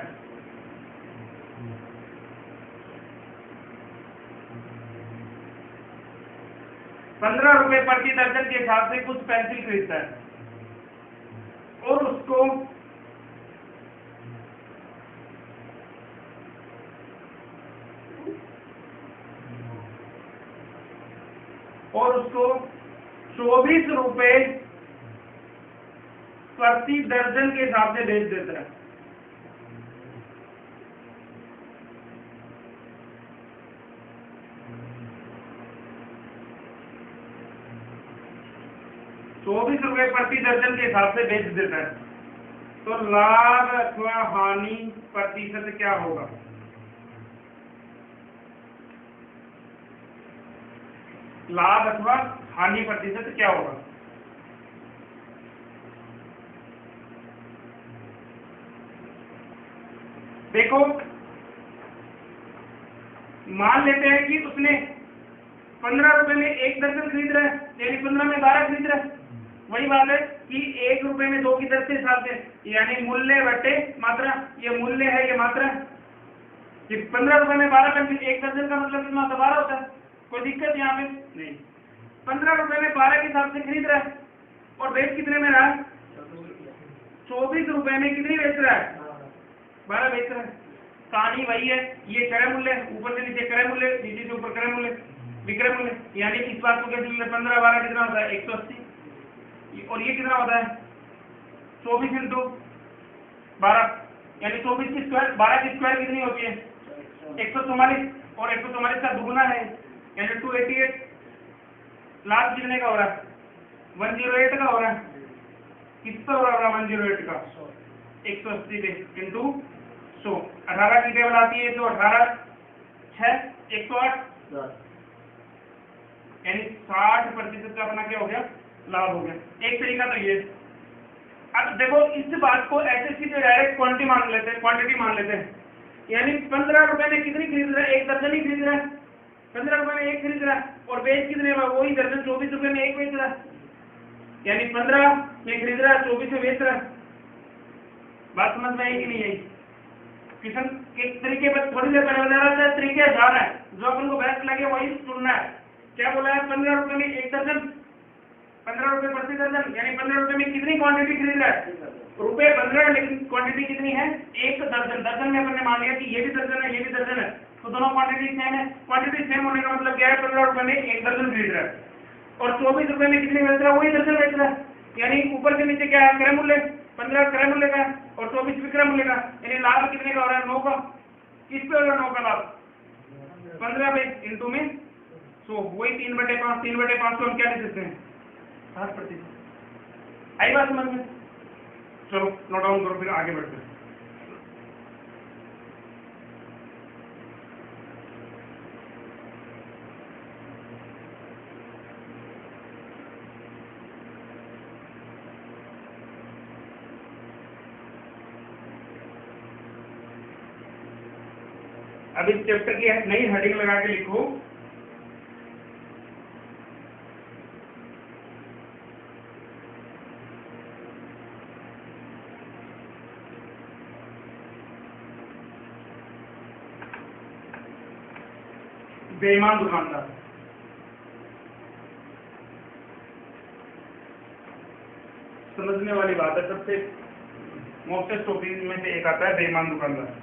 A: 15 रुपए प्रति दर्जन के हिसाब से कुछ पेंसिल खरीदता है और उसको और उसको 24 रुपए प्रति दर्जन के हिसाब से बेच देता है। ₹24 प्रति दर्जन के हिसाब से बेच देता है, तो लाभ अथवा हानि प्रतिशत क्या होगा? लाभ अथवा हानि प्रतिशत क्या होगा? देखो, मान लेते हैं कि उसने 15 रुपए में 1 दर्जन खरीद रहा है, यानी 15 में 12 खरीद रहा है। वही बात है कि 1 रुपए में 2 की दर से हिसाब से, यानी मूल्य बटे मात्रा, ये मूल्य है ये मात्रा। कि 15 रुपए में 12 पेंसिल, 1 दर्जन का मतलब कितना होता है? 12 होता है। कोई दिक्कत यहाँ पे नहीं। 15 रुपए में 12 के हिसाब से खरीद रहा है, और बेच कितने में रहा है? 24 रुपए में कितनी बेच रहा है? 12 बेच रहा है। कहानी वही है, ये क्रय मूल्य, ऊपर से नीचे क्रय मूल्य, नीचे से ऊपर क्रय मूल्य, विक्रय मूल्य, यानी इस बात को कैसे 15 12 कितना होता है? 180। और ये कितना होता है? 24 इंटू 12, यानी 24 की स्क्वायर, 12 की स्क्वायर कितनी होती है? 144, और 144 का दुगुना है यानी 288। लाभ कितने का हो रहा है? 108 का हो रहा है। किस पर हो रहा है 108 का? 180 पे इंटू 100। 18 की टेबल आती है तो 18 6 108, यानी 60% का अपना क्या हो गया? लाभ हो गया। एक तरीका तो ये। अब देखो इस बात को ऐसे सीधे डायरेक्ट क्वांटिटी मान लेते हैं, यानी 15 रुपए में कितनी खरीद रहा है? एक दर्जन ही खरीद रहा है। 15 रुपए में एक खरीद रहा है और बेच कितने में? वही दर्जन 24 रुपए में एक बेच रहा है, यानी 15 में खरीद रहा है, 24 में बेच रहा है। बात समझ में आई कि नहीं आई? किशन के तरीके पर थोड़ी देर पहले बता रहा था, तरीके हजार है, जो अपन को बेस्ट लगे वही चुनना है। क्या बोला है? 15 रुपए में एक दर्जन, 15 रुपए प्रति दर्जन, यानी 15 रुपए में कितनी क्वांटिटी खरीद रहा है? रुपए 15, लेकिन क्वांटिटी कितनी है? एक दर्जन। दर्जन में अपन ने मान लिया कि ये भी दर्जन है, ये भी दर्जन है, तो दोनों क्वांटिटी सेम है। क्वांटिटी सेम होने का मतलब क्या है? 15 रुपए में एक दर्जन खरीद रहा है और 24 रुपए में कितनी बेच रहा है? वही दर्जन बेच रहा है, यानी ऊपर से नीचे क्या है? क्रय मूल्य 15 क्रय मूल्य का और 24 विक्रय मूल्य का, यानी लाभ कितने का हो रहा है? 9 का। किस पे हो रहा है 9 का लाभ? 15 पे इंटू में 100, वही 3/5। 3/5 को हम क्या ले सकते हैं? 60%। आई बात समझ में? चलो नोट डाउन करो, फिर आगे बढ़ते हैं। अब इस चैप्टर की नई हेडिंग लगा के लिखो, बेईमान दुकानदार। समझने वाली बात है, सबसे मोस्टेस्ट टॉपिक में से एक आता है बेईमान दुकानदार।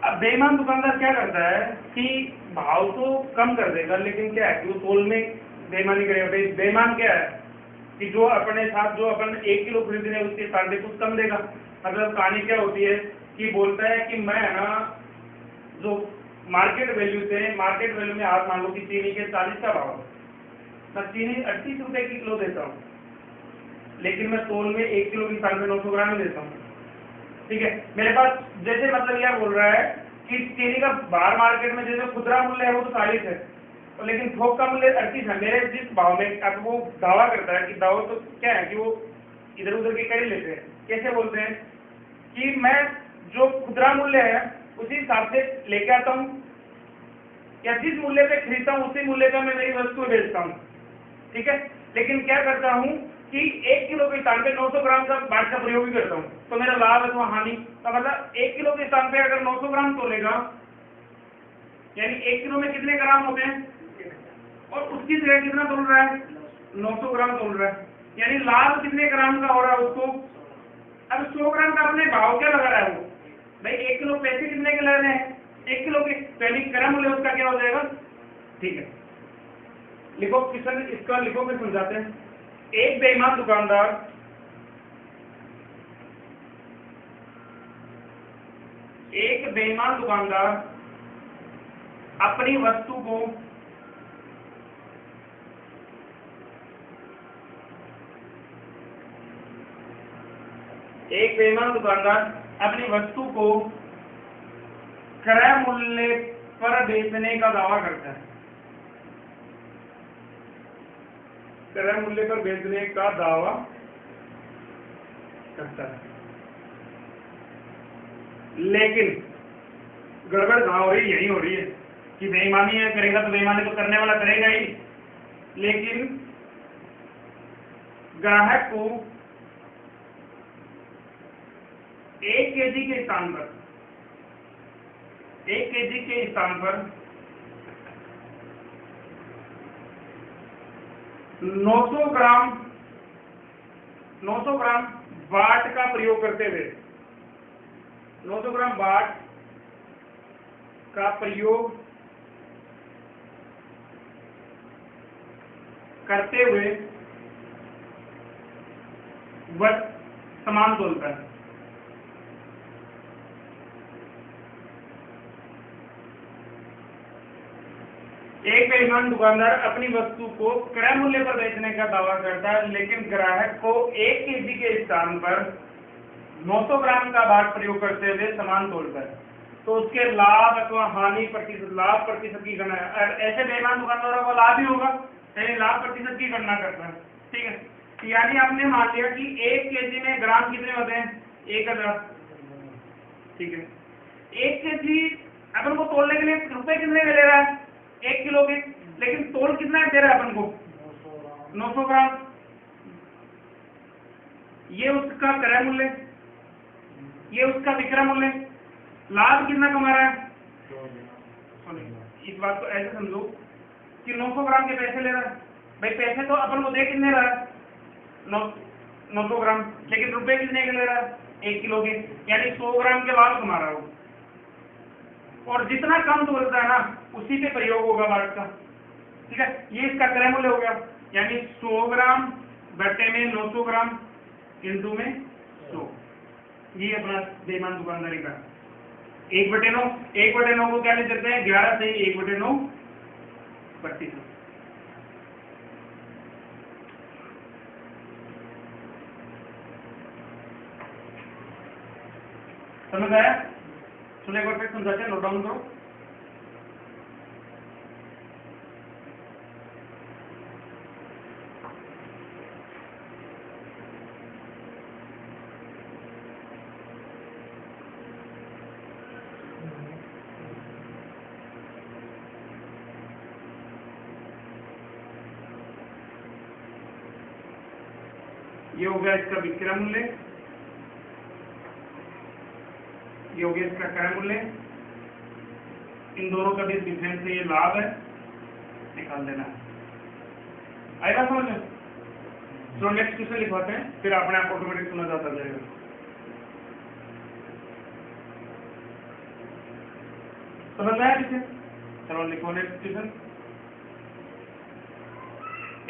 A: अब बेईमान दुकानदार क्या करता है कि भाव तो कम कर देगा, लेकिन क्या है कि वो तोल में बेईमानी करेगा। बेईमान क्या है कि जो अपने साथ जो अपन 1 किलो खरीद रहे हैं उसके साथ कुछ कम देगा। मतलब कहानी क्या होती है कि बोलता है कि मैं ना जो मार्केट वैल्यू में आप मान लो कि चीनी के 40 का भाव, मैं चीनी 38 रुपए की किलो देता हूँ, लेकिन मैं तोल में 1 किलो के साथ में 900 ग्राम देता हूँ। ठीक है, मेरे पास जैसे मतलब यह बोल रहा है कि चीनी का बाहर मार्केट में जैसे खुदरा मूल्य है वो तो 40 है, लेकिन थोक का मूल्य 38 है। मेरे जिस भाव में, अब वो दावा करता है कि दावा तो क्या है कि वो इधर उधर के कर ही लेते हैं। कैसे बोलते हैं कि मैं जो खुदरा मूल्य है उसी हिसाब से लेके आता हूँ, या जिस मूल्य पे खरीदता हूँ उसी मूल्य पे मैं मेरी वस्तु बेचता हूँ। ठीक है, लेकिन क्या करता हूँ कि 1 किलो के स्थान पे 900 ग्राम का बाट का प्रयोग भी करता हूँ, तो मेरा लाभ है तो हानि। तो मतलब 1 किलो के स्थान पे अगर 900 ग्राम तोलेगा, यानी 1 किलो में कितने ग्राम होते हैं, और उसकी जगह कितना तोल रहा है? 900 ग्राम तोल रहा है, यानी लाभ कितने ग्राम का हो रहा है उसको? अब 100 ग्राम का अपने भाव क्या लगा रहा है वो? भाई 1 किलो पैसे कितने के लग रहे हैं? 1 किलो के, पहले क्रय मूल्य उसका क्या हो जाएगा? ठीक है, लिखो किशन, इसका लिखो, फिर समझाते हैं। एक बेईमान दुकानदार अपनी वस्तु को अपनी वस्तु को क्रय मूल्य पर बेचने का दावा करता है। क्रय मूल्य पर बेचने का दावा करता है, लेकिन गड़बड़ कहाँ हो रही? यही हो रही है कि बेईमानी है, करेगा तो बेईमानी तो करने वाला करेगा ही, लेकिन ग्राहक को 1 केजी के स्थान पर 1 केजी के स्थान पर 900 ग्राम वाट का प्रयोग करते हुए 900 ग्राम वाट का प्रयोग करते हुए वह समान तोलता है। एक बेईमान दुकानदार अपनी वस्तु को क्रय मूल्य पर बेचने का दावा करता है, लेकिन ग्राहक को 1 केजी के स्थान पर 900 ग्राम का भाग प्रयोग करते हुए सामान तोलता है, तो उसके लाभ अथवा हानि प्रतिशत, लाभ प्रतिशत की गणना, ऐसे बेईमान दुकानदारों को लाभ ही होगा, यानी लाभ प्रतिशत की गणना करता है। ठीक है, यानी आपने मान लिया कि 1 केजी में ग्राम कितने होते हैं? 1000। ठीक है, 1 केजी अपन को तोलने के लिए रुपए कितने में ले रहा है? 1 किलो के, लेकिन तोल कितना दे रहा है अपन को? 900 ग्राम। ये उसका क्रय मूल्य, ये उसका विक्रय मूल्य। लाभ कितना कमा रहा है? इस बात को ऐसे समझो कि 900 ग्राम के पैसे ले रहा है, भाई पैसे तो अपन को दे कितने रहा है? 900 ग्राम, लेकिन रुपए कितने के ले रहा है? 1 किलो के, यानी 100 ग्राम के लाभ कमा रहा हो। और जितना कम तोलता है ना, उसी पे प्रयोग होगा वाट का। ठीक है, ये इसका क्रय मूल्य हो गया, यानी 100 ग्राम बटे में 900 ग्राम इंटू में 100। ये अपना बेईमान दुकानदारी का 1/9। 1/9 को क्या ले सकते हैं? 11 से 1/9 32। समझ आया? चलो एक बार फिर समझाते हैं, नोट डाउन करो। ये हो गया इसका विक्रय मूल्य, ये हो गया इसका क्रय मूल्य, इन दोनों का भी डिफरेंस है, ये लाभ है, निकाल देना है। आएगा समझ में? तो नेक्स्ट क्वेश्चन लिखवाते हैं, फिर अपने आप ऑटोमेटिक सुना जाता जाएगा। समझ में आया किसे? चलो लिखो नेक्स्ट क्वेश्चन।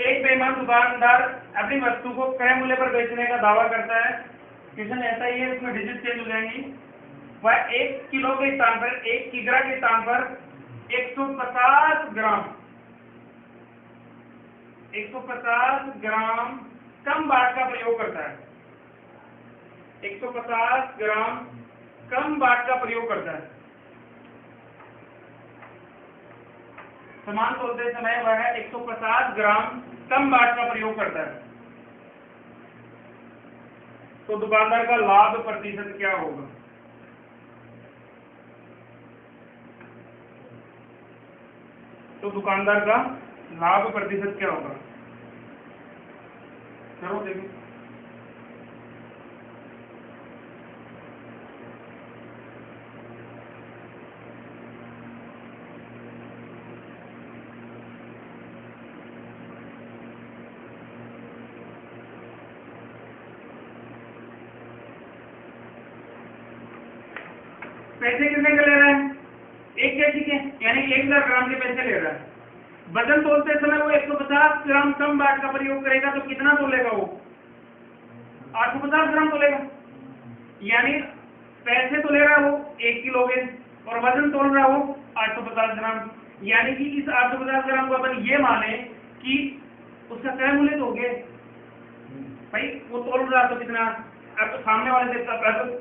A: एक बेईमान दुकानदार अपनी वस्तु को क्रय मूल्य पर बेचने का दावा करता है। क्वेश्चन ऐसा ही है, इसमें डिजिट चेंज हो जाएंगी। वह 1 किलो के स्थान पर, 1 किग्रा के स्थान पर 150 ग्राम 150 ग्राम कम वाट का प्रयोग करता है। 150 ग्राम कम वाट का प्रयोग करता है। सामान तोलते समय वह 150 ग्राम कम वाट का प्रयोग करता है, तो दुकानदार का लाभ प्रतिशत क्या होगा? तो दुकानदार का लाभ प्रतिशत क्या होगा? करो देखो। पैसे कितने के ले रहे हैं? 1 केजी के, यानी 1000 ग्राम के पैसे ले रहा है। वजन तोलते समय वो 150 ग्राम कम वाट का प्रयोग करेगा, तो कितना तोलेगा वो? 850 ग्राम तोलेगा। यानी पैसे तो ले रहा है वो 1 किलो के, और वजन तोल रहा है वो 850 ग्राम। यानी कि इस 850 ग्राम को अपन ये माने कि उसका क्रय मूल्य तो हो गया भाई, वो तोल रहा तो कितना? अब तो सामने वाले से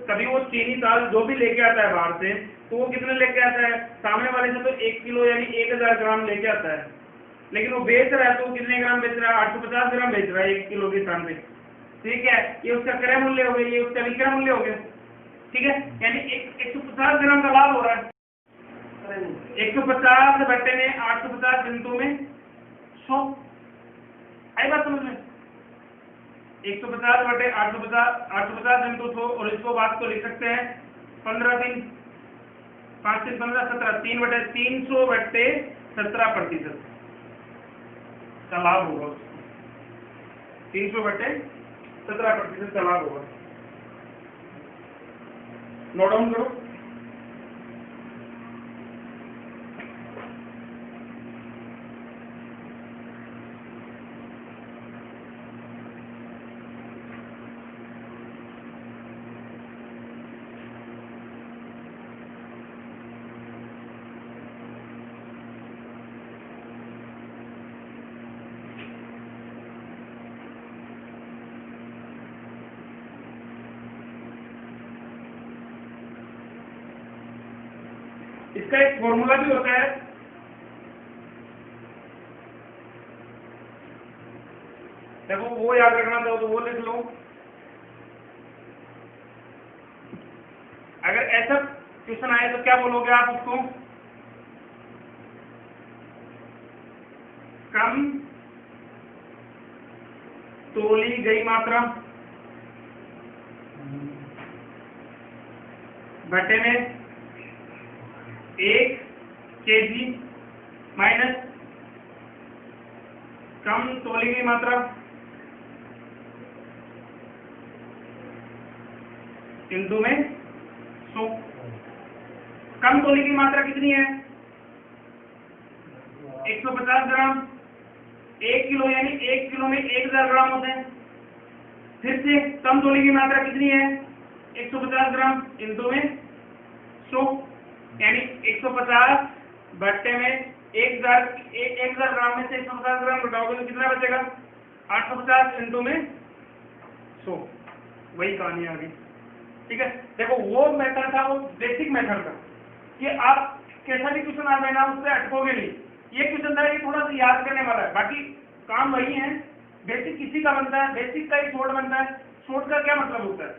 A: कभी वो चीनी दाल जो भी लेके आता है बाहर से, तो वो कितने लेके आता है? सामने वाले से तो 1 किलो यानी 1000 ग्राम लेके आता है, लेकिन वो बेच रहा है तो कितने ग्राम बेच रहा है? 850 ग्राम बेच रहा है 1 किलो के स्थान पे। ठीक है, ये उसका क्रय मूल्य हो गया, ये उसका विक्रय मूल्य हो गया। ठीक है, यानी 150 ग्राम का लाभ हो रहा है। 150 बटे में 850 इंटू में 100। आई बात समझ में? 150 बटे 850 इंटू 100, और इसको बात को लिख सकते हैं 15 दिन। 5 3 15 17, 3/300/17% का लाभ होगा उसको, 300/17% का लाभ होगा। नोट डाउन करो। इसका एक फॉर्मूला भी होता है, देखो वो याद रखना था तो वो लिख लो। अगर ऐसा क्वेश्चन आए तो क्या बोलोगे आप उसको? कम तोली गई मात्रा घटे में 1 kg माइनस कम तोली गई मात्रा इंटू में 100। कम तोली की मात्रा कितनी है? 150 ग्राम। 1 किलो यानी 1 किलो में 1000 ग्राम होते हैं। फिर से कम तोली की मात्रा कितनी है? 150 ग्राम इंटू में 100 यानी 150 भट्टे में 1000 ग्राम में से 150 ग्राम घटाओगे तो कितना बचेगा? 850 इंटू में 100। वही कहानी आ गई। ठीक है, देखो वो मेथड था, वो बेसिक मेथड था कि आप कैसा भी क्वेश्चन आ जाए ना उससे अटकोगे नहीं। ये क्वेश्चन था, ये थोड़ा सा याद करने वाला है, बाकी काम वही है। बेसिक किसी का बनता है, बेसिक का ही शॉर्ट बनता है। शॉर्ट का क्या मतलब होता है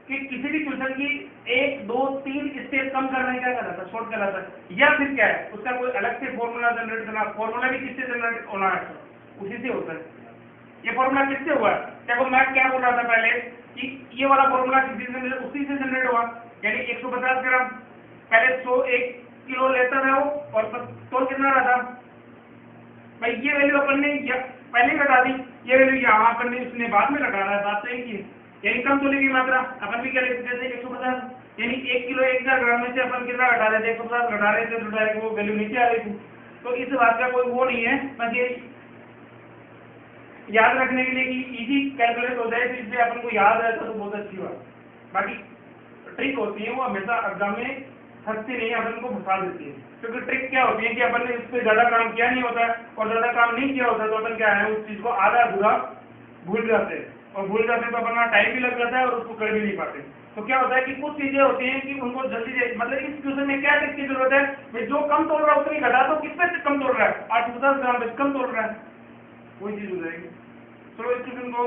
A: कि किसी भी क्वेश्चन की 1 2 3 स्टेप कम करना क्या कहलाता है? शॉर्ट कहलाता है। या फिर क्या है, उसका कोई अलग से फॉर्मूला जनरेट करना। फॉर्मूला भी किससे जनरेट होना है? उसी से होता है। ये फॉर्मूला किससे हुआ? देखो मैं क्या बोल रहा था पहले कि ये वाला फॉर्मूला उसी से जनरेट हुआ, यानी 150 ग्राम। पहले 1 किलो लेते रहे हो और तोल कितना रहा था भाई? ये वैल्यू अपन ने पहले घटा दी, ये वैल्यू यहाँ अपन ने उसने बाद में घटा रहा है। बात सही की, यानी कम तोले की मात्रा अपन भी क्या लेते थे? 150, यानी 1 किलो 1000 ग्राम में से अपन कितना घटा रहे थे? 150 घटा रहे थे, तो डायरेक्ट वो वैल्यू नीचे आ रही थी। तो इस बात का कोई वो नहीं है, बस ये याद रखने के लिए कि इजी कैलकुलेट हो जाए, तो इसलिए अपन को याद रहता तो बहुत अच्छी बात। बाकी ट्रिक होती है वो हमेशा एग्जाम में फंसती नहीं है, अपन को फंसा देती है। क्योंकि ट्रिक क्या होती है कि अपन ने इस पर ज्यादा काम किया नहीं होता है, और ज्यादा काम नहीं किया होता तो अपन क्या है उस चीज को आधा अधूरा भूल जाते हैं, और भूल जाते हैं तो अपना टाइम भी लग जाता है और उसको कर भी नहीं पाते। तो क्या होता है कि कुछ चीजें होती हैं कि उनको जल्दी मतलब इस क्वेश्चन में क्या ट्रिक की जरूरत है भाई? जो कम तोड़ रहा है उतनी घटा, तो कितने से कम तोड़ रहा है? 850 ग्राम पे कम तोड़ रहा है, वही चीज हो जाएगी। चलो इस क्वेश्चन को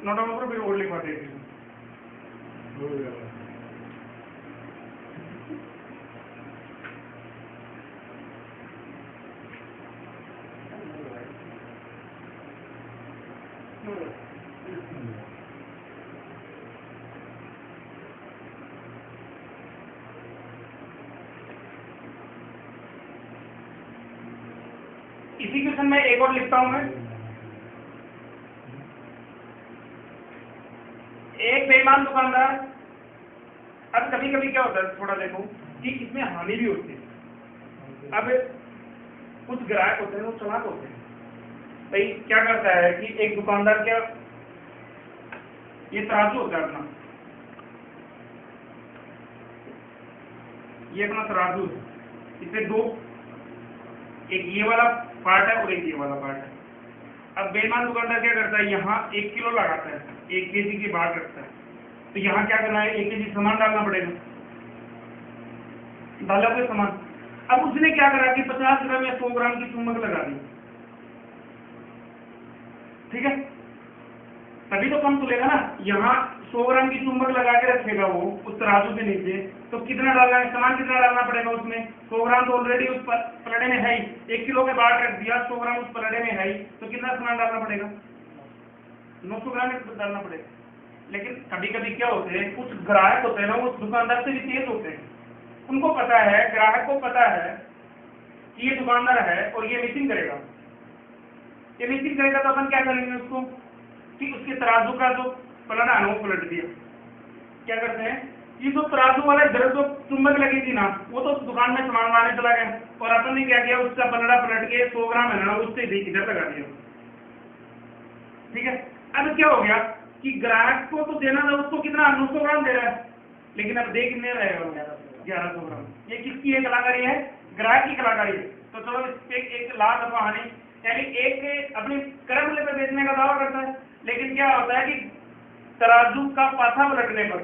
A: नोट डाउन करो, फिर और लिखवाते हैं। इसी क्वेश्चन में एक और लिखता हूं मैं। एक बेईमान दुकानदार, अब कभी कभी क्या होता है थोड़ा देखो कि इसमें हानि भी होती है। अब कुछ ग्राहक होते हैं वो चालाक होते हैं भाई, क्या करता है कि एक दुकानदार क्या, ये तराजू होता है अपना, ये अपना तराजू है, इसमें दो, एक ये वाला पार्ट है और एक ये वाला पार्ट है। अब बेईमान दुकानदार क्या करता है, यहाँ 1 किलो लगाता है, 1 केजी की बात रखता है, तो यहाँ क्या करना है, 1 केजी सामान डालना पड़ेगा, डालोगे सामान। अब उसने क्या करा कि 50 ग्राम या 100 ग्राम की चुम्बक लगा दी, ठीक है, तभी तो कम तुलेगा ना। यहाँ 100 ग्राम की चुम्बक लगा के रखेगा वो उस तराजू के नीचे, तो कितना डालना है सामान, कितना डालना पड़ेगा उसमें? 100 ग्राम तो ऑलरेडी उस पलड़े में है ही, 1 किलो के बाद रख दिया, 100 ग्राम उस पलड़े में है ही, तो कितना सामान डालना पड़ेगा? 900 ग्राम डालना पड़ेगा। लेकिन कभी कभी क्या होते हैं, कुछ ग्राहक होते हैं ना, वो दुकानदार से भी तेज होते हैं, उनको पता है, ग्राहक को पता है कि ये दुकानदार है और ये मिसिंग करेगा, ये मिसिंग करेगा, तो अपन क्या करेंगे उसको कि उसके तराजू का जो पलड़ा है वो पलट दिया। क्या करते हैं, ये जो तराजू वाला इधर जो चुंबक लगी थी ना, वो तो दुकान में सामान लाने चला गया और अपन ने क्या किया, उसका पलड़ा पलट के 100 ग्राम है ना उससे इधर लगा दिया। ठीक है, अब क्या हो गया कि ग्राहक को तो देना था, उसको कितना 900 ग्राम दे रहा है, लेकिन अब दे कितने रहेगा, 1100 ग्राम। ये किसकी है कलाकारी है, ग्राहक की कलाकारी है। तो चलो एक लाभ अथवा हानि, यानी एक अपनी क्रय मूल्य पर बेचने का दावा करता है, लेकिन क्या होता है कि तराजू का पाथा पलटने पर,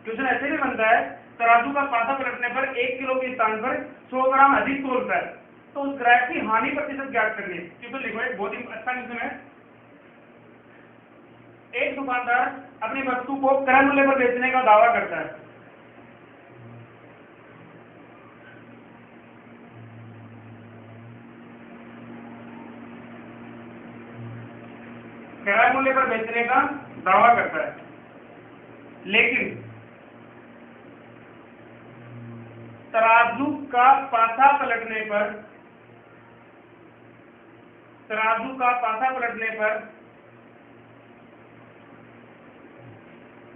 A: क्वेश्चन ऐसे भी बनता है, तराजू का पाथा पलटने पर 1 किलो के स्थान पर 100 ग्राम अधिक तोलता है, तो उस ग्राहक की हानि प्रतिशत ज्ञात करनी है। क्योंकि लिखो, एक बहुत ही अच्छा क्वेश्चन है। एक दुकानदार अपनी वस्तु को क्रय मूल्य पर बेचने का दावा करता है, क्रय मूल्य पर बेचने का दावा करता है, लेकिन तराजू का पाथा पलटने पर, तराजू का पाथा पलटने पर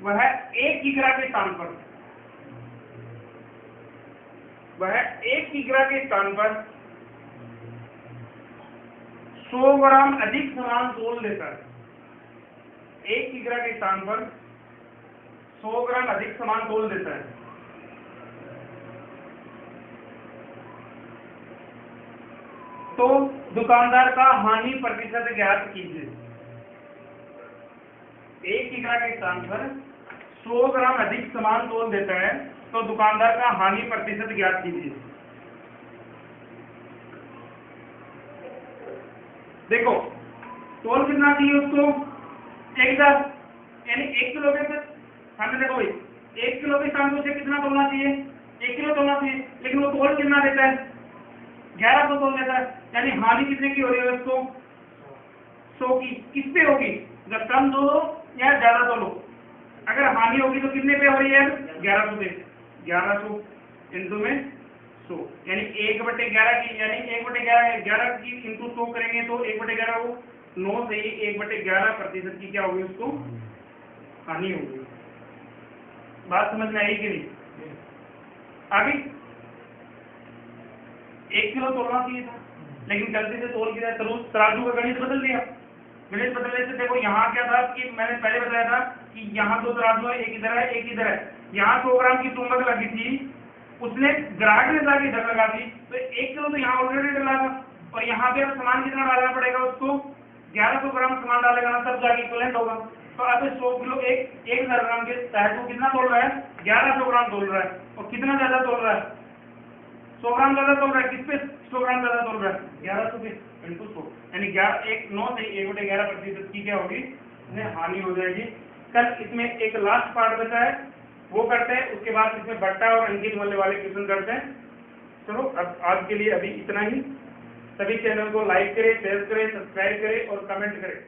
A: वह 1 किग्रा के स्थान पर, वह 1 किग्रा के स्थान पर 100 ग्राम अधिक सामान तोल देता है। 1 किग्रा के स्थान पर 100 ग्राम अधिक सामान तोल देता है। तो दुकानदार का हानि प्रतिशत ज्ञात कीजिए। 1 किग्रा के स्थान पर 100 ग्राम अधिक सामान तोल देता है, तो दुकानदार का हानि प्रतिशत ज्ञात कीजिए। देखो, तोल कितना चाहिए उसको, 1,000, यानी 1 किलो के सामने देखो भाई, 1 किलो के स्थान पर उसे कितना तोलना चाहिए, 1 किलो तोलना चाहिए, लेकिन वो तोल कितना देता है, 1100 तोल देता है। यानी हानि कितने की हो रही है उसको, 100 की। किस पे होगी, जब कम तोलो या ज्यादा तोलो, अगर हानि होगी तो कितने पे हो रही है, 1100 पे। 1100 इंटू में 100, यानी 1/11 की, यानी 1/11 की इंटू 100 करेंगे तो 1/11 वो 9 से ही 1/11% की क्या होगी, उसको हानि होगी। बात समझ में आई कि नहीं? आगे 1 किलो तोलना चाहिए था, लेकिन गलती से तोल के तराजू का गणित बदल दिया। गणित बदलने से देखो, यहाँ क्या था कि मैंने पहले बताया था कि यहाँ 2 तराजू है, एक इधर है एक इधर है। यहाँ 100 ग्राम की चुंबक लगी थी, उसने ग्राहक ने जाके इधर लगा दी, तो 1 किलो तो यहाँ ऑलरेडी डला था, और यहाँ पे अब सामान कितना डालना पड़ेगा उसको, 1100 ग्राम सामान डालेगा ना, तब जाके इक्विवेलेंट होगा। तो अब 100 किलो 1,000 ग्राम के तहत वो कितना तोल रहा है, 1100 ग्राम तोल रहा है, और कितना ज्यादा तोल रहा है, 100 ग्राम ज्यादा तोल रहा है। किस पे 100 ग्राम ज्यादा तोल रहा है, 1100 पे इंटू 100, यानी 9 से 1/11% की क्या होगी, हानि हो जाएगी। कल इसमें एक लास्ट पार्ट बचा है, वो करते हैं, उसके बाद इसमें बट्टा और अंकित मूल्य वाले क्वेश्चन करते हैं। चलो अब आज के लिए अभी इतना ही। सभी चैनल को लाइक करें, शेयर करें, सब्सक्राइब करें और कमेंट करें।